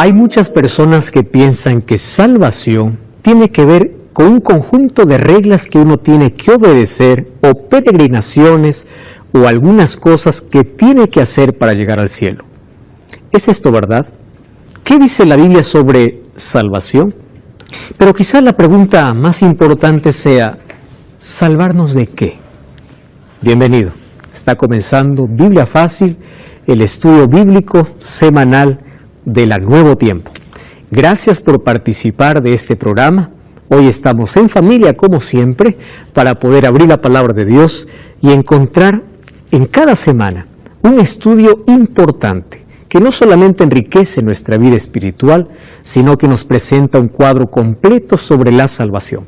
Hay muchas personas que piensan que salvación tiene que ver con un conjunto de reglas que uno tiene que obedecer o peregrinaciones o algunas cosas que tiene que hacer para llegar al cielo. ¿Es esto verdad? ¿Qué dice la Biblia sobre salvación? Pero quizás la pregunta más importante sea, ¿salvarnos de qué? Bienvenido. Está comenzando Biblia Fácil, el estudio bíblico semanal del Nuevo Tiempo. Gracias por participar de este programa. Hoy estamos en familia, como siempre, para poder abrir la palabra de Dios y encontrar en cada semana un estudio importante que no solamente enriquece nuestra vida espiritual, sino que nos presenta un cuadro completo sobre la salvación.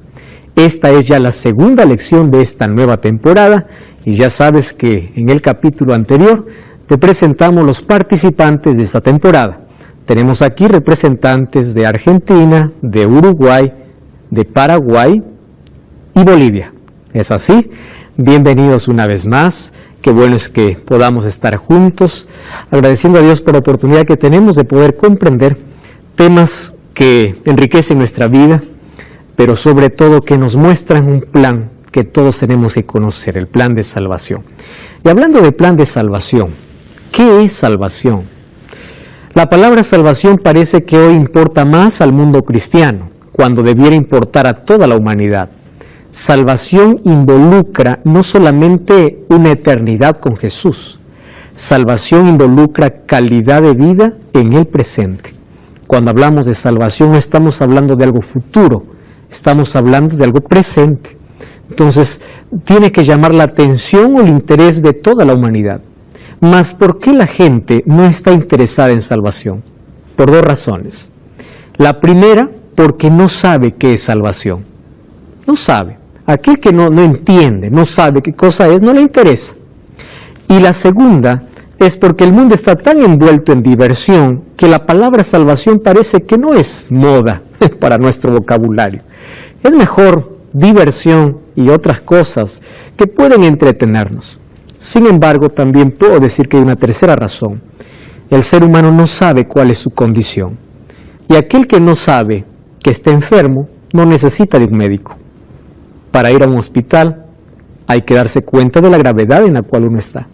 Esta es ya la segunda lección de esta nueva temporada y ya sabes que en el capítulo anterior te presentamos los participantes de esta temporada. Tenemos aquí representantes de Argentina, de Uruguay, de Paraguay y Bolivia. ¿Es así? Bienvenidos una vez más. Qué bueno es que podamos estar juntos, agradeciendo a Dios por la oportunidad que tenemos de poder comprender temas que enriquecen nuestra vida, pero sobre todo que nos muestran un plan que todos tenemos que conocer, el plan de salvación. Y hablando de plan de salvación, ¿qué es salvación? La palabra salvación parece que hoy importa más al mundo cristiano, cuando debiera importar a toda la humanidad. Salvación involucra no solamente una eternidad con Jesús, salvación involucra calidad de vida en el presente. Cuando hablamos de salvación no estamos hablando de algo futuro, estamos hablando de algo presente. Entonces, tiene que llamar la atención o el interés de toda la humanidad. Mas, ¿por qué la gente no está interesada en salvación? Por dos razones. La primera, porque no sabe qué es salvación. No sabe. Aquel que no entiende, no sabe qué cosa es, no le interesa. Y la segunda es porque el mundo está tan envuelto en diversión que la palabra salvación parece que no es moda para nuestro vocabulario. Es mejor diversión y otras cosas que pueden entretenernos. Sin embargo, también puedo decir que hay una tercera razón. El ser humano no sabe cuál es su condición. Y aquel que no sabe que está enfermo no necesita de un médico. Para ir a un hospital hay que darse cuenta de la gravedad en la cual uno está.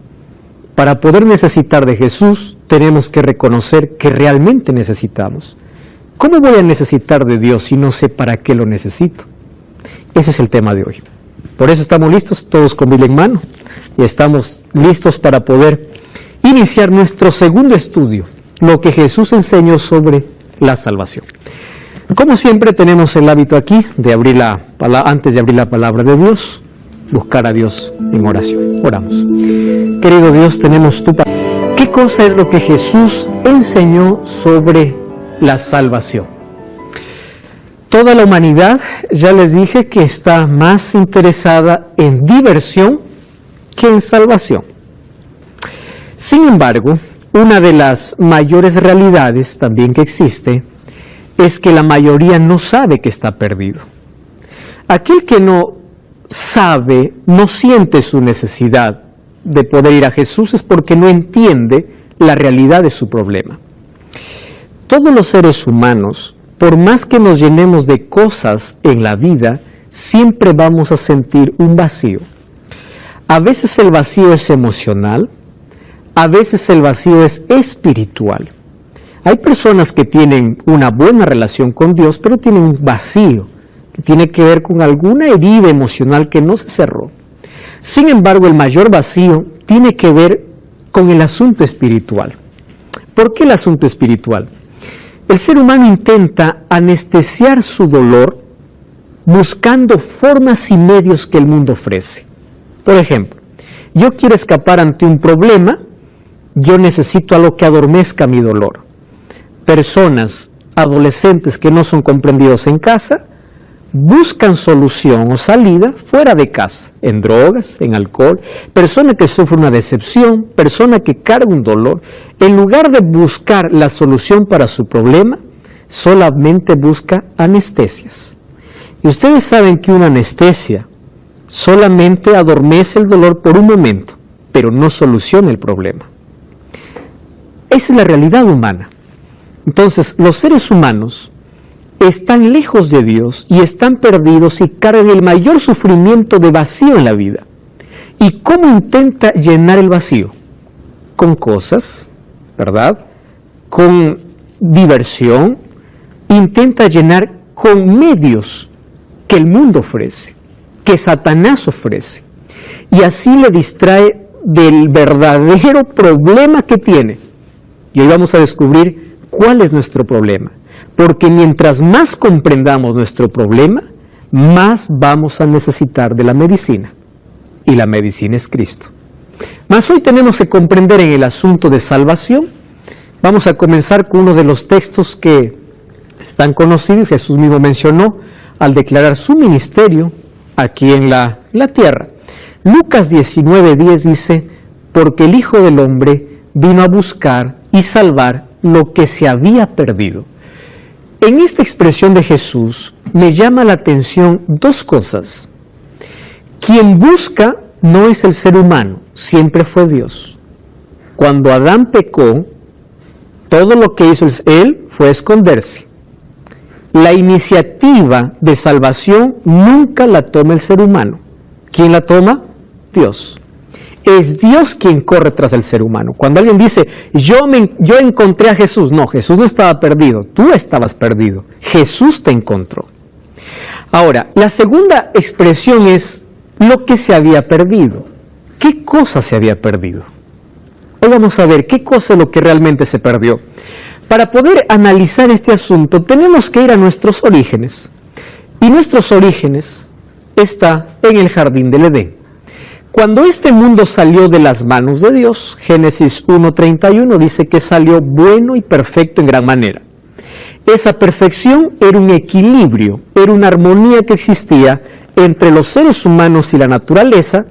Para poder necesitar de Jesús tenemos que reconocer que realmente necesitamos. ¿Cómo voy a necesitar de Dios si no sé para qué lo necesito? Ese es el tema de hoy. Por eso estamos listos, todos con Biblia en mano, y estamos listos para poder iniciar nuestro segundo estudio, lo que Jesús enseñó sobre la salvación. Como siempre tenemos el hábito aquí de antes de abrir la palabra de Dios, buscar a Dios en oración. Oramos. Querido Dios, tenemos tu palabra. ¿Qué cosa es lo que Jesús enseñó sobre la salvación? Toda la humanidad, ya les dije que está más interesada en diversión que en salvación. Sin embargo, una de las mayores realidades también que existe es que la mayoría no sabe que está perdido. Aquel que no sabe, no siente su necesidad de poder ir a Jesús es porque no entiende la realidad de su problema. Todos los seres humanos, por más que nos llenemos de cosas en la vida, siempre vamos a sentir un vacío. A veces el vacío es emocional, a veces el vacío es espiritual. Hay personas que tienen una buena relación con Dios, pero tienen un vacío que tiene que ver con alguna herida emocional que no se cerró. Sin embargo, el mayor vacío tiene que ver con el asunto espiritual. ¿Por qué el asunto espiritual? El ser humano intenta anestesiar su dolor buscando formas y medios que el mundo ofrece. Por ejemplo, yo quiero escapar ante un problema, yo necesito algo que adormezca mi dolor. Personas, adolescentes que no son comprendidos en casa, buscan solución o salida fuera de casa, en drogas, en alcohol, persona que sufre una decepción, persona que carga un dolor, en lugar de buscar la solución para su problema, solamente busca anestesias. Y ustedes saben que una anestesia solamente adormece el dolor por un momento, pero no soluciona el problema. Esa es la realidad humana. Entonces, los seres humanos están lejos de Dios y están perdidos y cargan el mayor sufrimiento de vacío en la vida. ¿Y cómo intenta llenar el vacío? Con cosas, ¿verdad? Con diversión. Intenta llenar con medios que el mundo ofrece, que Satanás ofrece. Y así le distrae del verdadero problema que tiene. Y hoy vamos a descubrir cuál es nuestro problema. Porque mientras más comprendamos nuestro problema, más vamos a necesitar de la medicina. Y la medicina es Cristo. Mas hoy tenemos que comprender en el asunto de salvación. Vamos a comenzar con uno de los textos que están conocidos y Jesús mismo mencionó al declarar su ministerio aquí en la tierra. Lucas 19:10 dice, porque el Hijo del Hombre vino a buscar y salvar lo que se había perdido. En esta expresión de Jesús me llama la atención dos cosas. Quien busca no es el ser humano, siempre fue Dios. Cuando Adán pecó, todo lo que hizo él fue esconderse. La iniciativa de salvación nunca la toma el ser humano. ¿Quién la toma? Dios. Es Dios quien corre tras el ser humano. Cuando alguien dice, yo encontré a Jesús, no, Jesús no estaba perdido, tú estabas perdido, Jesús te encontró. Ahora, la segunda expresión es lo que se había perdido. ¿Qué cosa se había perdido? Hoy vamos a ver qué cosa es lo que realmente se perdió. Para poder analizar este asunto, tenemos que ir a nuestros orígenes. Y nuestros orígenes está en el jardín del Edén. Cuando este mundo salió de las manos de Dios, Génesis 1:31 dice que salió bueno y perfecto en gran manera. Esa perfección era un equilibrio, era una armonía que existía entre los seres humanos y la naturaleza,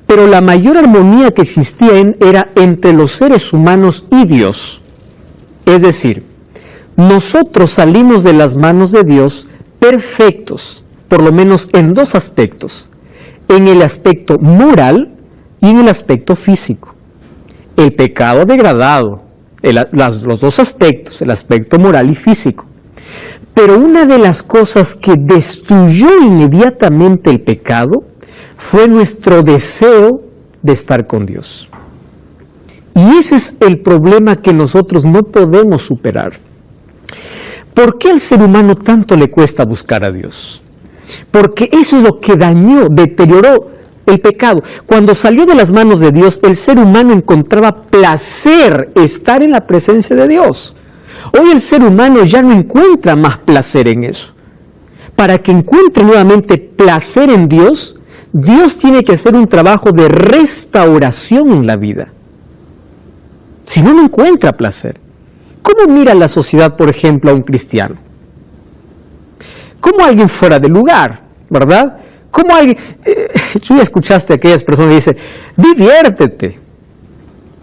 pero la mayor armonía que existía era entre los seres humanos y Dios. Es decir, nosotros salimos de las manos de Dios perfectos, por lo menos en dos aspectos. En el aspecto moral y en el aspecto físico. El pecado ha degradado los dos aspectos, el aspecto moral y físico. Pero una de las cosas que destruyó inmediatamente el pecado fue nuestro deseo de estar con Dios. Y ese es el problema que nosotros no podemos superar. ¿Por qué al ser humano tanto le cuesta buscar a Dios? Porque eso es lo que dañó, deterioró el pecado. Cuando salió de las manos de Dios, el ser humano encontraba placer estar en la presencia de Dios. Hoy el ser humano ya no encuentra más placer en eso. Para que encuentre nuevamente placer en Dios, Dios tiene que hacer un trabajo de restauración en la vida. Si no, no encuentra placer. ¿Cómo mira la sociedad, por ejemplo, a un cristiano? Como alguien fuera de lugar, ¿verdad? Como alguien... tú ya escuchaste a aquellas personas que dicen, diviértete.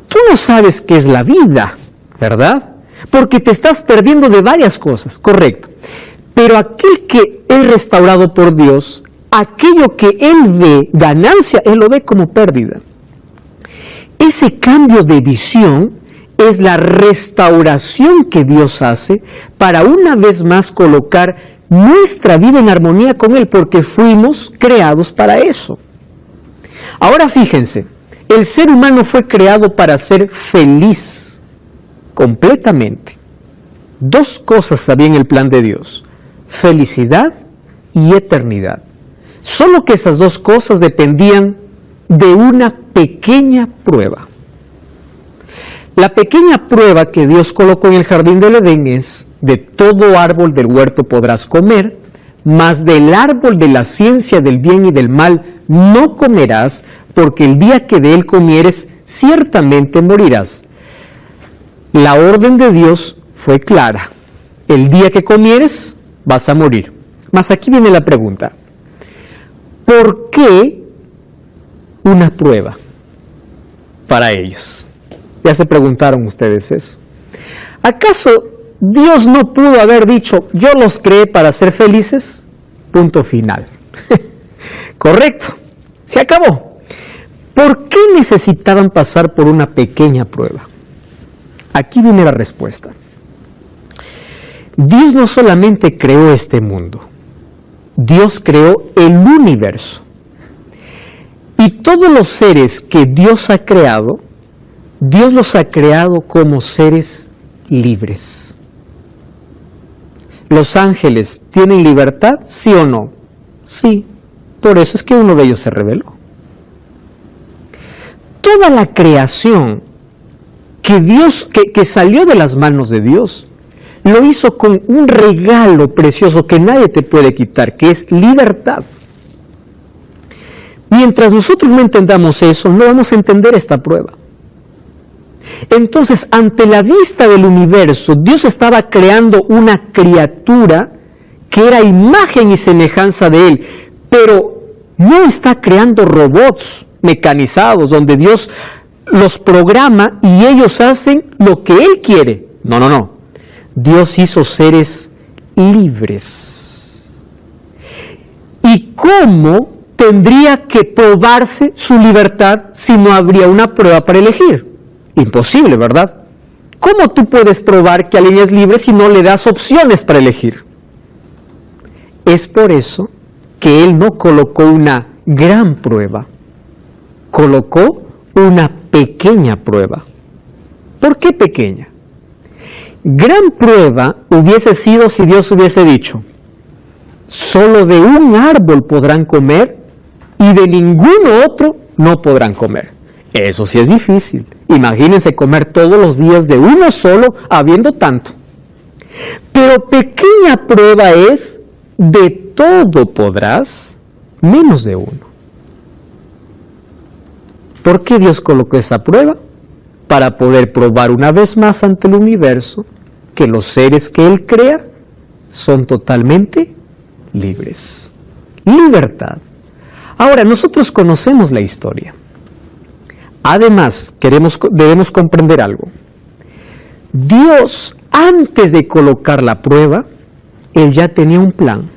Tú no sabes qué es la vida, ¿verdad? Porque te estás perdiendo de varias cosas, correcto. Pero aquel que es restaurado por Dios, aquello que él ve ganancia, él lo ve como pérdida. Ese cambio de visión es la restauración que Dios hace para una vez más colocar nuestra vida en armonía con Él, porque fuimos creados para eso. Ahora fíjense, el ser humano fue creado para ser feliz, completamente. Dos cosas había en el plan de Dios, felicidad y eternidad. Solo que esas dos cosas dependían de una pequeña prueba. La pequeña prueba que Dios colocó en el jardín del Edén es: de todo árbol del huerto podrás comer, mas del árbol de la ciencia del bien y del mal no comerás, porque el día que de él comieres, ciertamente morirás. La orden de Dios fue clara: el día que comieres, vas a morir. Mas aquí viene la pregunta: ¿por qué una prueba para ellos? Ya se preguntaron ustedes eso. ¿Acaso Dios no pudo haber dicho, yo los creé para ser felices? Punto final. Correcto, se acabó. ¿Por qué necesitaban pasar por una pequeña prueba? Aquí viene la respuesta. Dios no solamente creó este mundo, Dios creó el universo. Y todos los seres que Dios ha creado, Dios los ha creado como seres libres. ¿Los ángeles tienen libertad, sí o no? Sí, por eso es que uno de ellos se rebeló. Toda la creación que salió de las manos de Dios, lo hizo con un regalo precioso que nadie te puede quitar, que es libertad. Mientras nosotros no entendamos eso, no vamos a entender esta prueba. Entonces, ante la vista del universo, Dios estaba creando una criatura que era imagen y semejanza de Él, pero no está creando robots mecanizados, donde Dios los programa y ellos hacen lo que Él quiere. No. Dios hizo seres libres. ¿Y cómo tendría que probarse su libertad si no habría una prueba para elegir? Imposible, ¿verdad? ¿Cómo tú puedes probar que alguien es libre si no le das opciones para elegir? Es por eso que Él no colocó una gran prueba, colocó una pequeña prueba. ¿Por qué pequeña? Gran prueba hubiese sido si Dios hubiese dicho, solo de un árbol podrán comer y de ningún otro no podrán comer. Eso sí es difícil. Imagínense comer todos los días de uno solo, habiendo tanto. Pero pequeña prueba es, de todo podrás, menos de uno. ¿Por qué Dios colocó esa prueba? Para poder probar una vez más ante el universo que los seres que Él crea son totalmente libres. Libertad. Ahora, nosotros conocemos la historia. Además, debemos comprender algo. Dios, antes de colocar la prueba, Él ya tenía un plan.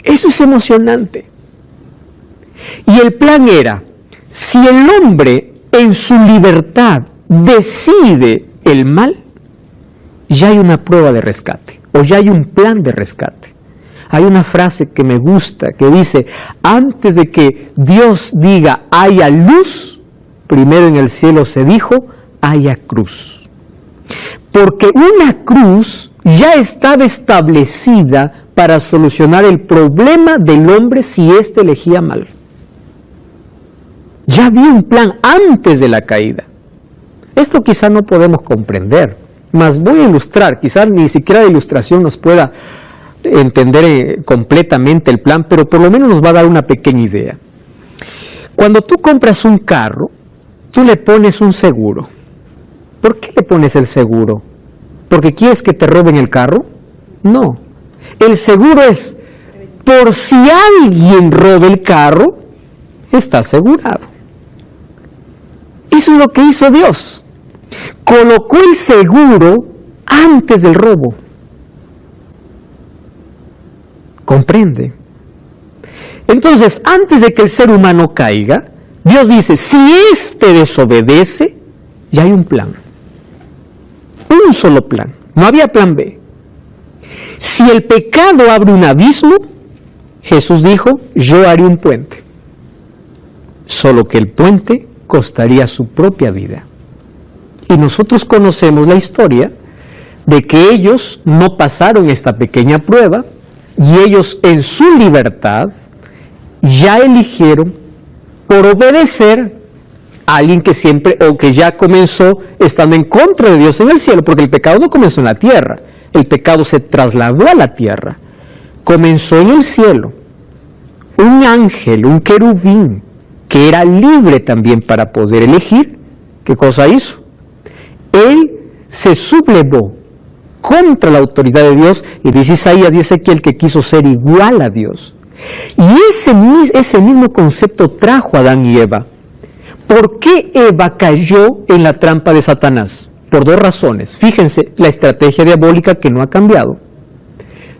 Eso es emocionante. Y el plan era, si el hombre en su libertad decide el mal, ya hay una prueba de rescate, o ya hay un plan de rescate. Hay una frase que me gusta, que dice, antes de que Dios diga haya luz, primero en el cielo se dijo, haya cruz. Porque una cruz ya estaba establecida para solucionar el problema del hombre si éste elegía mal. Ya había un plan antes de la caída. Esto quizá no podemos comprender, mas voy a ilustrar, quizá ni siquiera la ilustración nos pueda entender completamente el plan, pero por lo menos nos va a dar una pequeña idea. Cuando tú compras un carro, tú le pones un seguro. ¿Por qué le pones el seguro? ¿Porque quieres que te roben el carro? No. El seguro es, por si alguien roba el carro, está asegurado. Eso es lo que hizo Dios. Colocó el seguro antes del robo. ¿Comprende? Entonces, antes de que el ser humano caiga, Dios dice, si éste desobedece, ya hay un plan. Un solo plan. No había plan B. Si el pecado abre un abismo, Jesús dijo, yo haré un puente. Solo que el puente costaría su propia vida. Y nosotros conocemos la historia de que ellos no pasaron esta pequeña prueba y ellos en su libertad ya eligieron por obedecer a alguien que siempre o que ya comenzó estando en contra de Dios en el cielo, porque el pecado no comenzó en la tierra, el pecado se trasladó a la tierra, comenzó en el cielo. Un ángel, un querubín, que era libre también para poder elegir, ¿qué cosa hizo? Él se sublevó contra la autoridad de Dios, y dice Isaías y Ezequiel que quiso ser igual a Dios. Y ese mismo concepto trajo a Adán y Eva. ¿Por qué Eva cayó en la trampa de Satanás? Por dos razones. Fíjense la estrategia diabólica que no ha cambiado.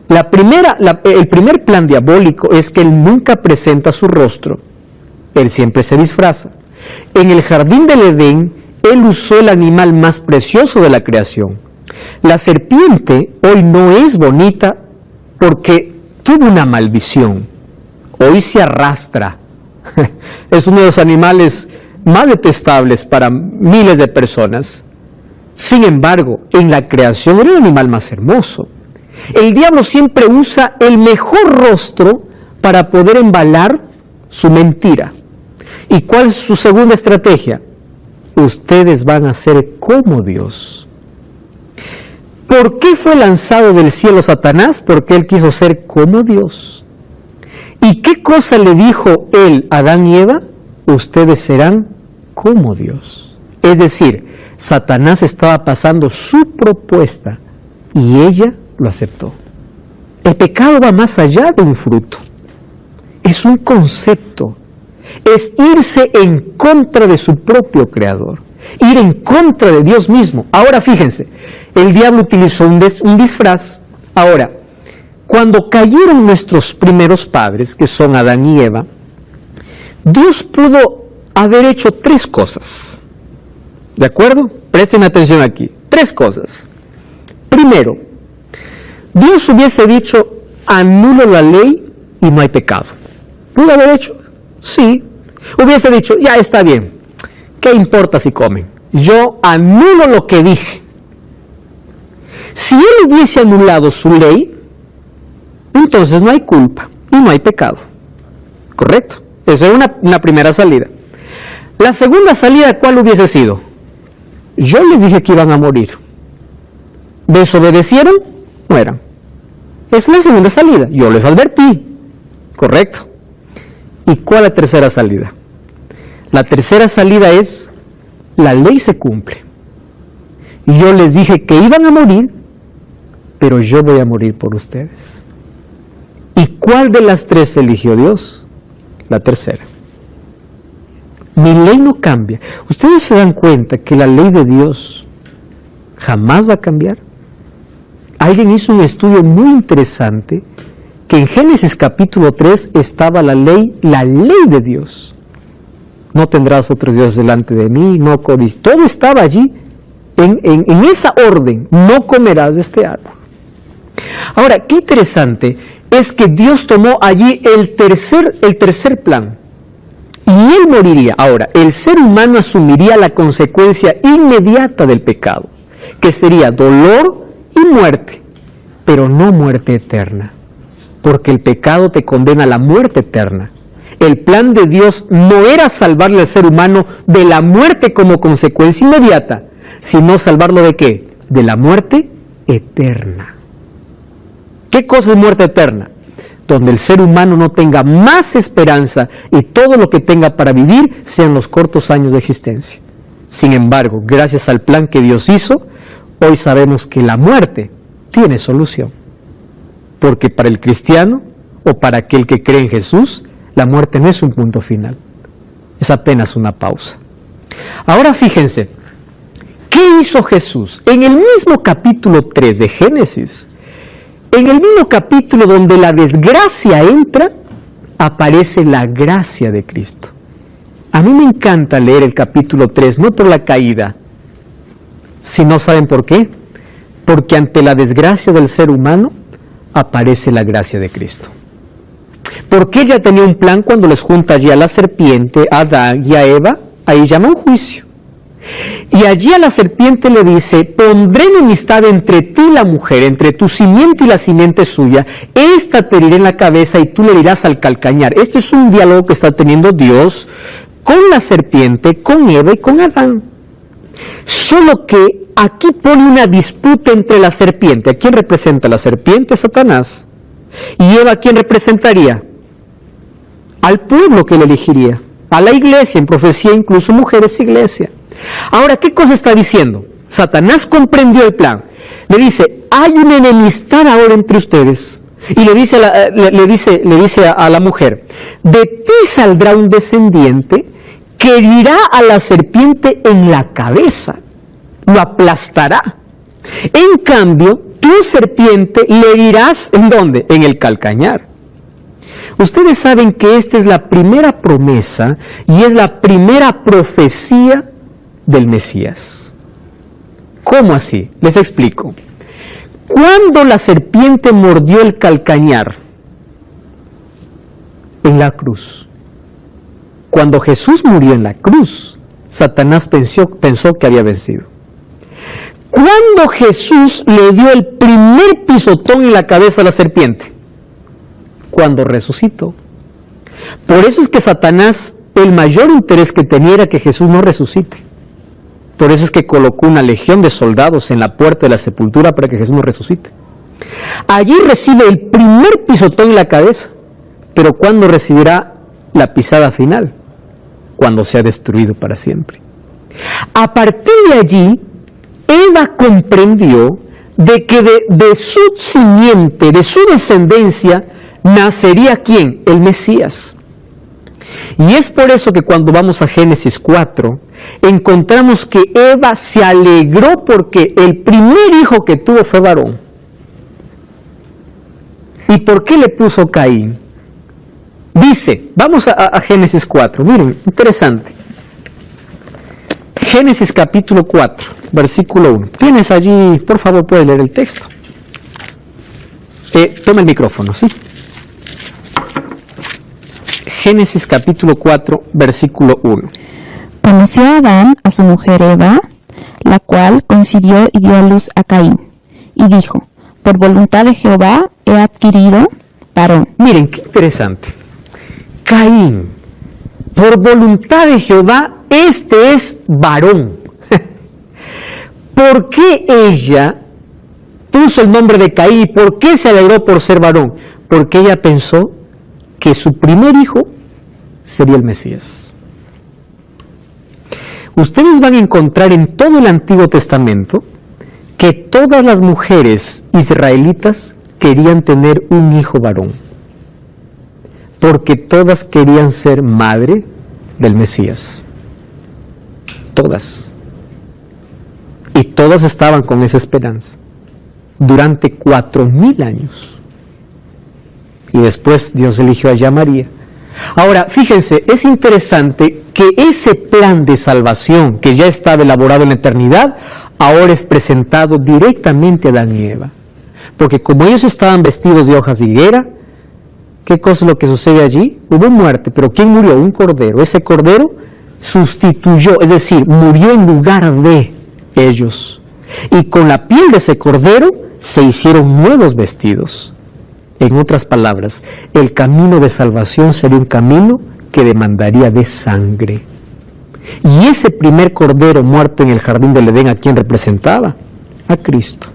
El primer plan diabólico es que él nunca presenta su rostro. Él siempre se disfraza. En el jardín del Edén, él usó el animal más precioso de la creación, La serpiente hoy no es bonita porque tuvo una maldición. Hoy se arrastra. Es uno de los animales más detestables para miles de personas. Sin embargo, en la creación era el animal más hermoso. El diablo siempre usa el mejor rostro para poder embalar su mentira. ¿Y cuál es su segunda estrategia? Ustedes van a ser como Dios. ¿Por qué fue lanzado del cielo Satanás? Porque él quiso ser como Dios. ¿Y qué cosa le dijo él a Adán y Eva? Ustedes serán como Dios. Es decir, Satanás estaba pasando su propuesta y ella lo aceptó. El pecado va más allá de un fruto. Es un concepto. Es irse en contra de su propio creador. Ir en contra de Dios mismo. Ahora fíjense, el diablo utilizó un disfraz. Ahora, cuando cayeron nuestros primeros padres, que son Adán y Eva, Dios pudo haber hecho tres cosas. ¿De acuerdo? Presten atención aquí. Tres cosas. Primero, Dios hubiese dicho, anulo la ley y no hay pecado. ¿Pudo haber hecho? Sí. Hubiese dicho, ya está bien. ¿Qué importa si comen? Yo anulo lo que dije. Si él hubiese anulado su ley, entonces no hay culpa y no hay pecado. ¿Correcto? Esa es una primera salida. La segunda salida, ¿cuál hubiese sido? Yo les dije que iban a morir. ¿Desobedecieron? Mueran. Esa es la segunda salida. Yo les advertí. ¿Correcto? ¿Y cuál es la tercera salida? La tercera salida es, la ley se cumple. Y yo les dije que iban a morir, pero yo voy a morir por ustedes. ¿Y cuál de las tres eligió Dios? La tercera. Mi ley no cambia. ¿Ustedes se dan cuenta que la ley de Dios jamás va a cambiar? Alguien hizo un estudio muy interesante que en Génesis capítulo 3 estaba la ley de Dios. No tendrás otros dioses delante de mí, no codiciarás. Todo estaba allí en esa orden. No comerás de este árbol. Ahora, qué interesante es que Dios tomó allí el tercer plan. Y él moriría. Ahora, el ser humano asumiría la consecuencia inmediata del pecado, que sería dolor y muerte, pero no muerte eterna, porque el pecado te condena a la muerte eterna. El plan de Dios no era salvarle al ser humano de la muerte como consecuencia inmediata, sino salvarlo ¿de qué? De la muerte eterna. ¿Qué cosa es muerte eterna? Donde el ser humano no tenga más esperanza y todo lo que tenga para vivir sean los cortos años de existencia. Sin embargo, gracias al plan que Dios hizo, hoy sabemos que la muerte tiene solución. Porque para el cristiano o para aquel que cree en Jesús, la muerte no es un punto final, es apenas una pausa. Ahora fíjense, ¿qué hizo Jesús? En el mismo capítulo 3 de Génesis, en el mismo capítulo donde la desgracia entra, aparece la gracia de Cristo. A mí me encanta leer el capítulo 3, no por la caída, sino ¿saben por qué? Porque ante la desgracia del ser humano, aparece la gracia de Cristo. Porque ella tenía un plan cuando les junta allí a la serpiente, a Adán y a Eva, ahí llama un juicio. Y allí a la serpiente le dice, pondré enemistad entre ti y la mujer, entre tu simiente y la simiente suya, esta te herirá en la cabeza y tú le herirás al calcañar. Este es un diálogo que está teniendo Dios con la serpiente, con Eva y con Adán. Solo que aquí pone una disputa entre la serpiente. ¿A quién representa la serpiente? Satanás. ¿Y Eva a quién representaría? Al pueblo que le elegiría, a la iglesia, en profecía incluso mujeres iglesia. Ahora, ¿qué cosa está diciendo? Satanás comprendió el plan. Le dice, hay una enemistad ahora entre ustedes. Y le dice a la mujer, de ti saldrá un descendiente que herirá a la serpiente en la cabeza, lo aplastará. En cambio, tú, serpiente, le herirás, ¿en dónde? En el calcañar. Ustedes saben que esta es la primera promesa y es la primera profecía del Mesías. ¿Cómo así? Les explico. Cuando la serpiente mordió el calcañar en la cruz, cuando Jesús murió en la cruz, Satanás pensó que había vencido. Cuando Jesús le dio el primer pisotón en la cabeza a la serpiente, cuando resucitó. Por eso es que Satanás, el mayor interés que tenía era que Jesús no resucite. Por eso es que colocó una legión de soldados en la puerta de la sepultura para que Jesús no resucite. Allí recibe el primer pisotón en la cabeza, pero ¿cuándo recibirá la pisada final? Cuando sea destruido para siempre. A partir de allí, Eva comprendió de que de su simiente, de su descendencia, nacería ¿quién? El Mesías. Y es por eso que cuando vamos a Génesis 4, encontramos que Eva se alegró porque el primer hijo que tuvo fue varón. ¿Y por qué le puso Caín? Dice, vamos a Génesis 4, miren, interesante. Génesis capítulo 4, versículo 1. Tienes allí, por favor, puedes leer el texto. Toma el micrófono, ¿sí? Génesis capítulo 4, versículo 1. Conoció Adán a su mujer Eva, la cual concibió y dio a luz a Caín, y dijo, por voluntad de Jehová he adquirido varón. Miren, qué interesante. Caín, por voluntad de Jehová, este es varón. ¿Por qué ella puso el nombre de Caín y por qué se alegró por ser varón? Porque ella pensó que su primer hijo sería el Mesías. Ustedes van a encontrar en todo el Antiguo Testamento que todas las mujeres israelitas querían tener un hijo varón, porque todas querían ser madre del Mesías. Todas. Y todas estaban con esa esperanza durante 4,000 años. Y después Dios eligió allá a María. Ahora, fíjense, es interesante que ese plan de salvación que ya estaba elaborado en la eternidad, ahora es presentado directamente a Adán y Eva. Porque como ellos estaban vestidos de hojas de higuera, ¿qué cosa es lo que sucede allí? Hubo muerte, pero ¿quién murió? Un cordero. Ese cordero sustituyó, es decir, murió en lugar de ellos. Y con la piel de ese cordero se hicieron nuevos vestidos. En otras palabras, el camino de salvación sería un camino que demandaría de sangre. Y ese primer cordero muerto en el jardín del Edén, ¿a quién representaba? A Cristo.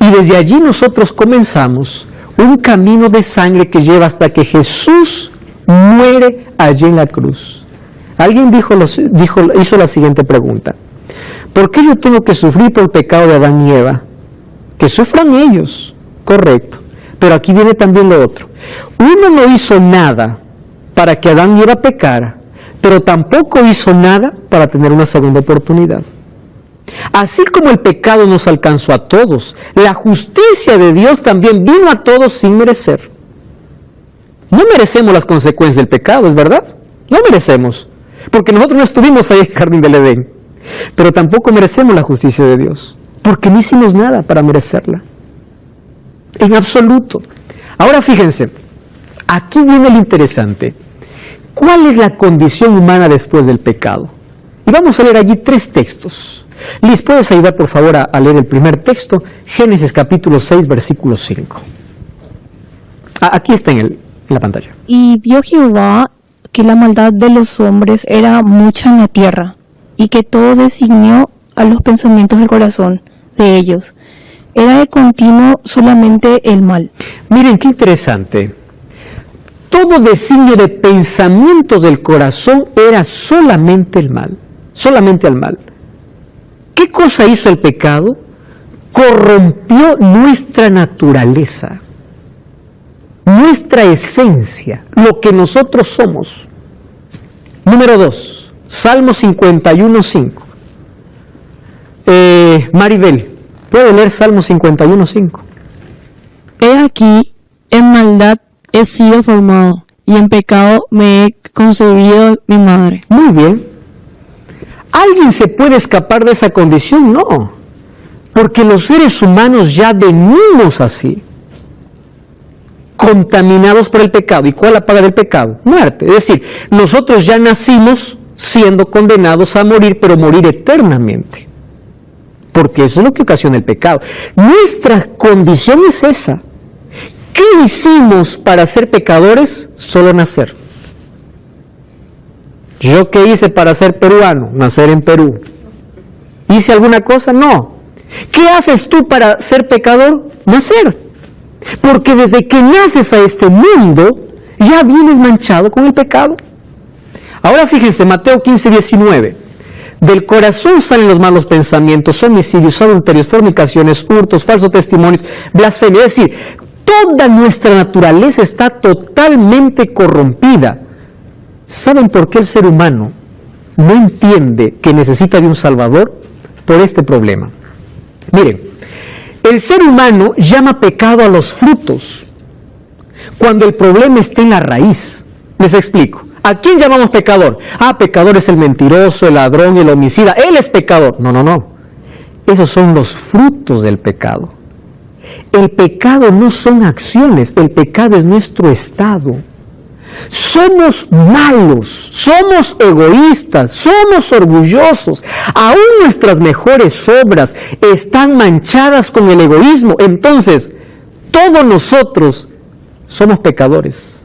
Y desde allí nosotros comenzamos un camino de sangre que lleva hasta que Jesús muere allí en la cruz. Alguien hizo la siguiente pregunta: ¿por qué yo tengo que sufrir por el pecado de Adán y Eva? Que sufran ellos, correcto. Pero aquí viene también lo otro. Uno no hizo nada para que Adán y Eva pecara, pero tampoco hizo nada para tener una segunda oportunidad. Así como el pecado nos alcanzó a todos, la justicia de Dios también vino a todos sin merecer. No merecemos las consecuencias del pecado, ¿es verdad? No merecemos, porque nosotros no estuvimos ahí en el jardín del Edén. Pero tampoco merecemos la justicia de Dios, porque no hicimos nada para merecerla. En absoluto. Ahora fíjense, aquí viene lo interesante. ¿Cuál es la condición humana después del pecado? Y vamos a leer allí 3 textos. Liz, ¿puedes ayudar por favor a leer el primer texto? Génesis capítulo 6, versículo 5. Aquí está en la pantalla. Y vio Jehová que la maldad de los hombres era mucha en la tierra, y que todo designio a los pensamientos del corazón de ellos. Era de continuo solamente el mal. Miren qué interesante. Todo designio de pensamientos del corazón era solamente el mal. Solamente el mal. ¿Qué cosa hizo el pecado? Corrompió nuestra naturaleza, nuestra esencia, lo que nosotros somos. Número 2, Salmo 51:5. Maribel, ¿puede leer Salmo 51:5? He aquí, en maldad he sido formado, y en pecado me he concebido mi madre. Muy bien. ¿Alguien se puede escapar de esa condición? No, porque los seres humanos ya venimos así, contaminados por el pecado. ¿Y cuál es la paga del pecado? Muerte. Es decir, nosotros ya nacimos siendo condenados a morir, pero morir eternamente, porque eso es lo que ocasiona el pecado. Nuestra condición es esa. ¿Qué hicimos para ser pecadores? Solo nacer. ¿Yo qué hice para ser peruano? Nacer en Perú. ¿Hice alguna cosa? No. ¿Qué haces tú para ser pecador? Nacer. Porque desde que naces a este mundo, ya vienes manchado con el pecado. Ahora fíjense, Mateo 15:19. Del corazón salen los malos pensamientos, homicidios, adulterios, fornicaciones, hurtos, falsos testimonios, blasfemia. Es decir, toda nuestra naturaleza está totalmente corrompida. ¿Saben por qué el ser humano no entiende que necesita de un Salvador? Por este problema. Miren, el ser humano llama pecado a los frutos, cuando el problema está en la raíz. Les explico. ¿A quién llamamos pecador? Ah, pecador es el mentiroso, el ladrón, el homicida. Él es pecador. No, no, no. Esos son los frutos del pecado. El pecado no son acciones, el pecado es nuestro estado. Somos malos, somos egoístas, somos orgullosos. Aún nuestras mejores obras están manchadas con el egoísmo. Entonces, todos nosotros somos pecadores.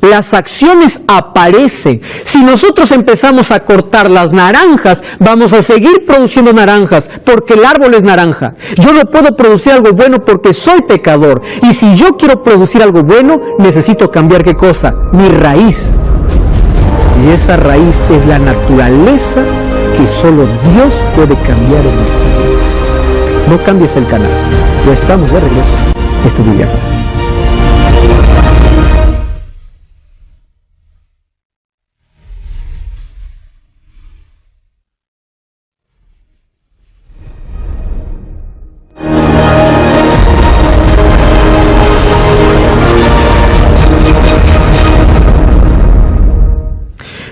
Las acciones aparecen. Si nosotros empezamos a cortar las naranjas, vamos a seguir produciendo naranjas, porque el árbol es naranja. Yo no puedo producir algo bueno porque soy pecador. Y si yo quiero producir algo bueno, necesito cambiar ¿qué cosa? Mi raíz. Y esa raíz es la naturaleza que solo Dios puede cambiar en esta vida. No cambies el canal. Ya estamos de regreso. Esto es Biblia Fácil.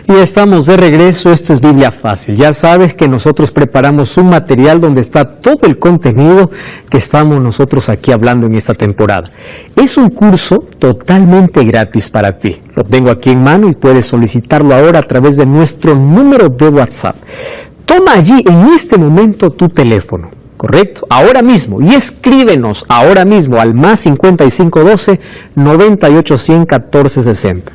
Y estamos de regreso, esto es Biblia Fácil. Ya sabes que nosotros preparamos un material donde está todo el contenido que estamos nosotros aquí hablando en esta temporada. Es un curso totalmente gratis para ti. Lo tengo aquí en mano y puedes solicitarlo ahora a través de nuestro número de WhatsApp. Toma allí en este momento tu teléfono, ¿correcto? Ahora mismo, y escríbenos ahora mismo al más 5512 9810 1460.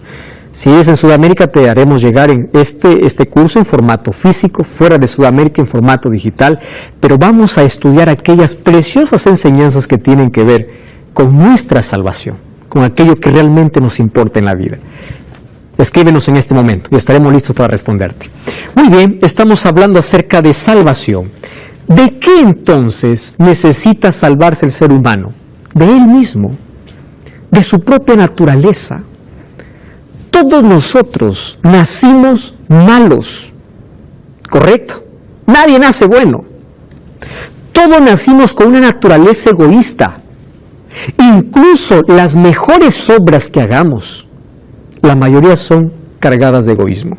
Si es en Sudamérica, te haremos llegar en este curso en formato físico, fuera de Sudamérica en formato digital, pero vamos a estudiar aquellas preciosas enseñanzas que tienen que ver con nuestra salvación, con aquello que realmente nos importa en la vida. Escríbenos en este momento y estaremos listos para responderte. Muy bien, estamos hablando acerca de salvación. ¿De qué entonces necesita salvarse el ser humano? De él mismo, de su propia naturaleza. Todos nosotros nacimos malos, ¿correcto? Nadie nace bueno. Todos nacimos con una naturaleza egoísta. Incluso las mejores obras que hagamos, la mayoría son cargadas de egoísmo.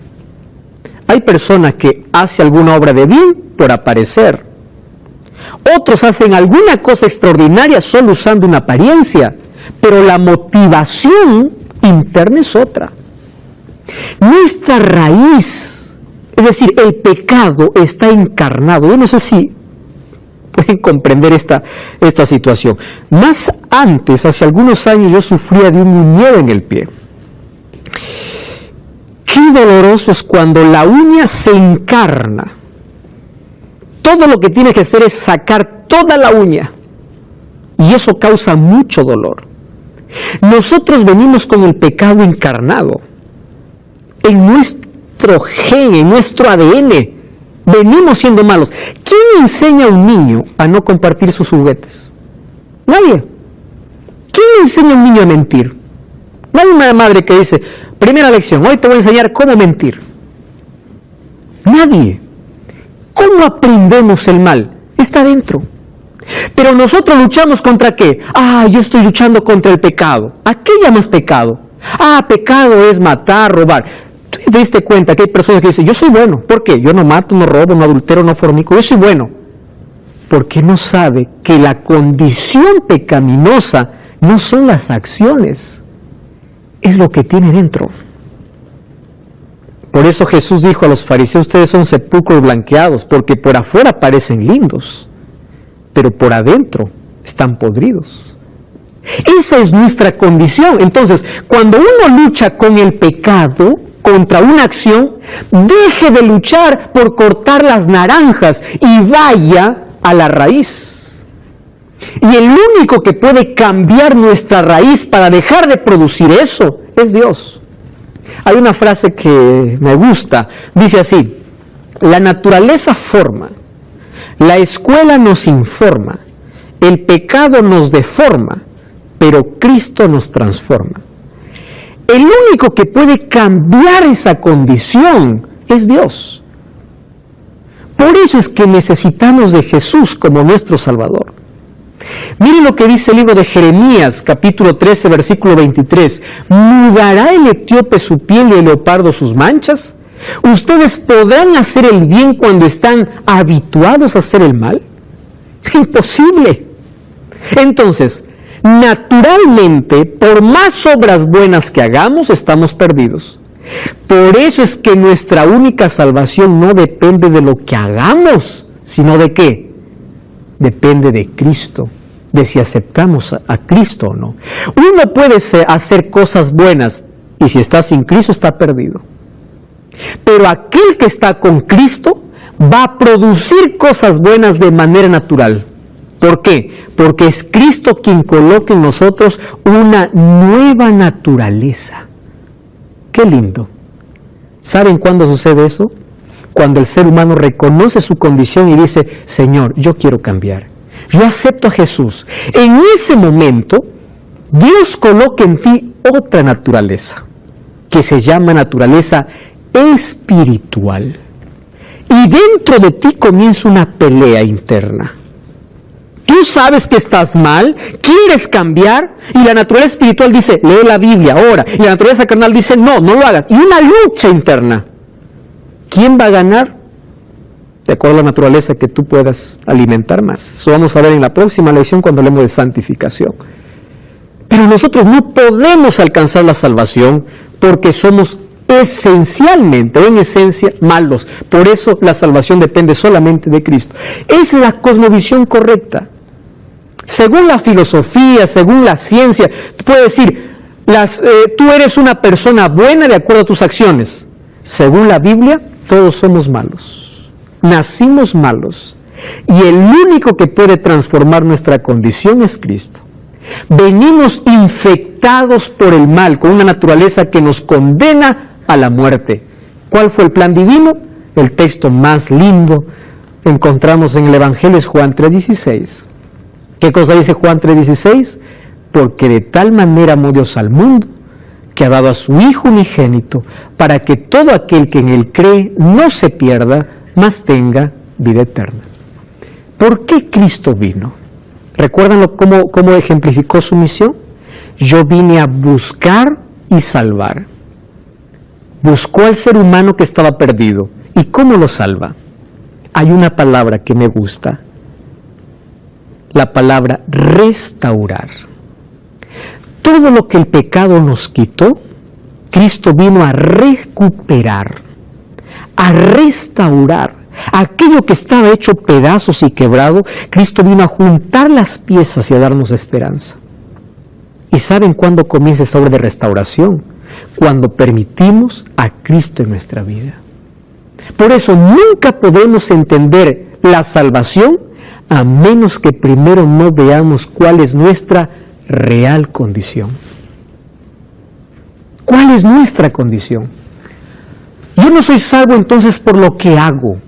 Hay personas que hacen alguna obra de bien por aparecer. Otros hacen alguna cosa extraordinaria solo usando una apariencia, pero la motivación interna es otra. Nuestra raíz, es decir, el pecado está encarnado. Yo no sé si pueden comprender esta situación. Más antes, hace algunos años, yo sufría de un uñero en el pie. Qué doloroso es cuando la uña se encarna. Todo lo que tiene que hacer es sacar toda la uña. Y eso causa mucho dolor. Nosotros venimos con el pecado encarnado. En nuestro gen, en nuestro ADN, venimos siendo malos. ¿Quién enseña a un niño a no compartir sus juguetes? Nadie. ¿Quién enseña a un niño a mentir? No hay una madre que dice, primera lección, hoy te voy a enseñar cómo mentir. Nadie. ¿Cómo aprendemos el mal? Está dentro. Pero nosotros luchamos ¿contra qué? Yo estoy luchando contra el pecado. ¿A qué llamas pecado? Pecado es matar, robar. ¿Te diste cuenta que hay personas que dicen, yo soy bueno? ¿Por qué? Yo no mato, no robo, no adultero, no fornico, yo soy bueno. Porque no sabe que la condición pecaminosa no son las acciones, es lo que tiene dentro. Por eso Jesús dijo a los fariseos, ustedes son sepulcros blanqueados, porque por afuera parecen lindos, pero por adentro están podridos. Esa es nuestra condición. Entonces, cuando uno lucha con el pecado, contra una acción, deje de luchar por cortar las naranjas y vaya a la raíz. Y el único que puede cambiar nuestra raíz para dejar de producir eso es Dios. Hay una frase que me gusta, dice así: la naturaleza forma, la escuela nos informa, el pecado nos deforma, pero Cristo nos transforma. El único que puede cambiar esa condición es Dios. Por eso es que necesitamos de Jesús como nuestro Salvador. Miren lo que dice el libro de Jeremías, capítulo 13, versículo 23. ¿Mudará el etíope su piel y el leopardo sus manchas? ¿Ustedes podrán hacer el bien cuando están habituados a hacer el mal? Imposible. Entonces, naturalmente, por más obras buenas que hagamos, estamos perdidos. Por eso es que nuestra única salvación no depende de lo que hagamos, sino de ¿qué? Depende de Cristo, de si aceptamos a Cristo o no. Uno puede hacer cosas buenas y si está sin Cristo está perdido. Pero aquel que está con Cristo va a producir cosas buenas de manera natural. ¿Por qué? Porque es Cristo quien coloca en nosotros una nueva naturaleza. ¡Qué lindo! ¿Saben cuándo sucede eso? Cuando el ser humano reconoce su condición y dice, Señor, yo quiero cambiar. Yo acepto a Jesús. En ese momento, Dios coloca en ti otra naturaleza, que se llama naturaleza espiritual. Y dentro de ti comienza una pelea interna. Tú sabes que estás mal, quieres cambiar, y la naturaleza espiritual dice, lee la Biblia, ora. Y la naturaleza carnal dice, no, no lo hagas. Y una lucha interna. ¿Quién va a ganar? De acuerdo a la naturaleza que tú puedas alimentar más. Eso vamos a ver en la próxima lección cuando hablemos de santificación. Pero nosotros no podemos alcanzar la salvación porque somos esencialmente, o en esencia, malos. Por eso la salvación depende solamente de Cristo. Esa es la cosmovisión correcta. Según la filosofía, según la ciencia, tú puedes decir, tú eres una persona buena de acuerdo a tus acciones. Según la Biblia, todos somos malos. Nacimos malos. Y el único que puede transformar nuestra condición es Cristo. Venimos infectados por el mal, con una naturaleza que nos condena a la muerte. ¿Cuál fue el plan divino? El texto más lindo encontramos en el Evangelio es Juan 3:16. ¿Qué cosa dice Juan 3:16? Porque de tal manera amó Dios al mundo, que ha dado a su Hijo unigénito, para que todo aquel que en Él cree no se pierda, mas tenga vida eterna. ¿Por qué Cristo vino? ¿Recuerdan cómo ejemplificó su misión? Yo vine a buscar y salvar. Buscó al ser humano que estaba perdido. ¿Y cómo lo salva? Hay una palabra que me gusta. La palabra restaurar. Todo lo que el pecado nos quitó, Cristo vino a recuperar, a restaurar. Aquello que estaba hecho pedazos y quebrado, Cristo vino a juntar las piezas y a darnos esperanza. ¿Y saben cuándo comienza esa obra de restauración? Cuando permitimos a Cristo en nuestra vida. Por eso nunca podemos entender la salvación a menos que primero no veamos cuál es nuestra real condición. ¿Cuál es nuestra condición? Yo no soy salvo entonces por lo que hago.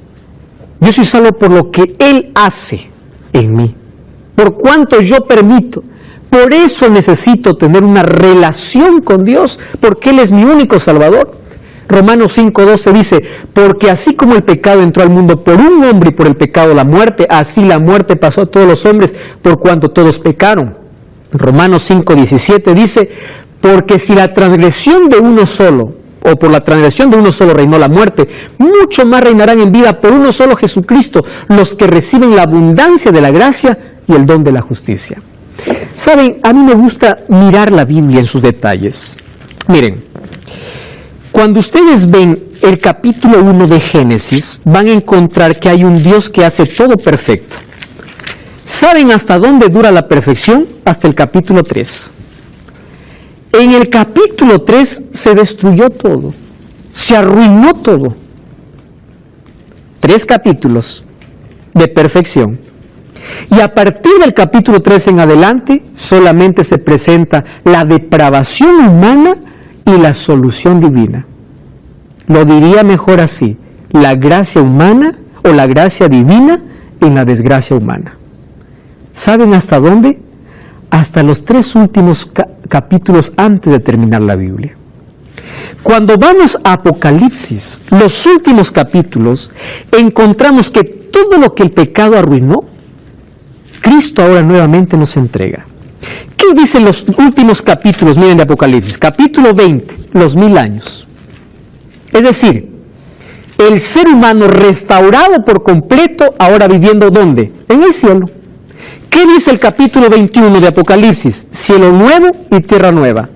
Yo soy salvo por lo que Él hace en mí. Por cuanto yo permito. Por eso necesito tener una relación con Dios, porque Él es mi único Salvador. Romanos 5:12 dice, porque así como el pecado entró al mundo por un hombre y por el pecado la muerte, así la muerte pasó a todos los hombres por cuanto todos pecaron. Romanos 5:17 dice, porque si la transgresión de uno solo o por la transgresión de uno solo reinó la muerte, mucho más reinarán en vida por uno solo Jesucristo los que reciben la abundancia de la gracia y el don de la justicia. Saben, a mí me gusta mirar la Biblia en sus detalles. Miren, cuando ustedes ven el capítulo 1 de Génesis, van a encontrar que hay un Dios que hace todo perfecto. ¿Saben hasta dónde dura la perfección? Hasta el capítulo 3. En el capítulo 3 se destruyó todo, se arruinó todo. 3 capítulos de perfección. Y a partir del capítulo 3 en adelante, solamente se presenta la depravación humana y la solución divina. Lo diría mejor así, la gracia humana o la gracia divina en la desgracia humana. ¿Saben hasta dónde? Hasta los 3 últimos capítulos antes de terminar la Biblia. Cuando vamos a Apocalipsis, los últimos capítulos, encontramos que todo lo que el pecado arruinó, Cristo ahora nuevamente nos entrega. ¿Qué dicen los últimos capítulos? Miren, de Apocalipsis, capítulo 20, los 1000 años. Es decir, el ser humano restaurado por completo, ahora viviendo ¿dónde? En el cielo. ¿Qué dice el capítulo 21 de Apocalipsis? Cielo nuevo y tierra nueva.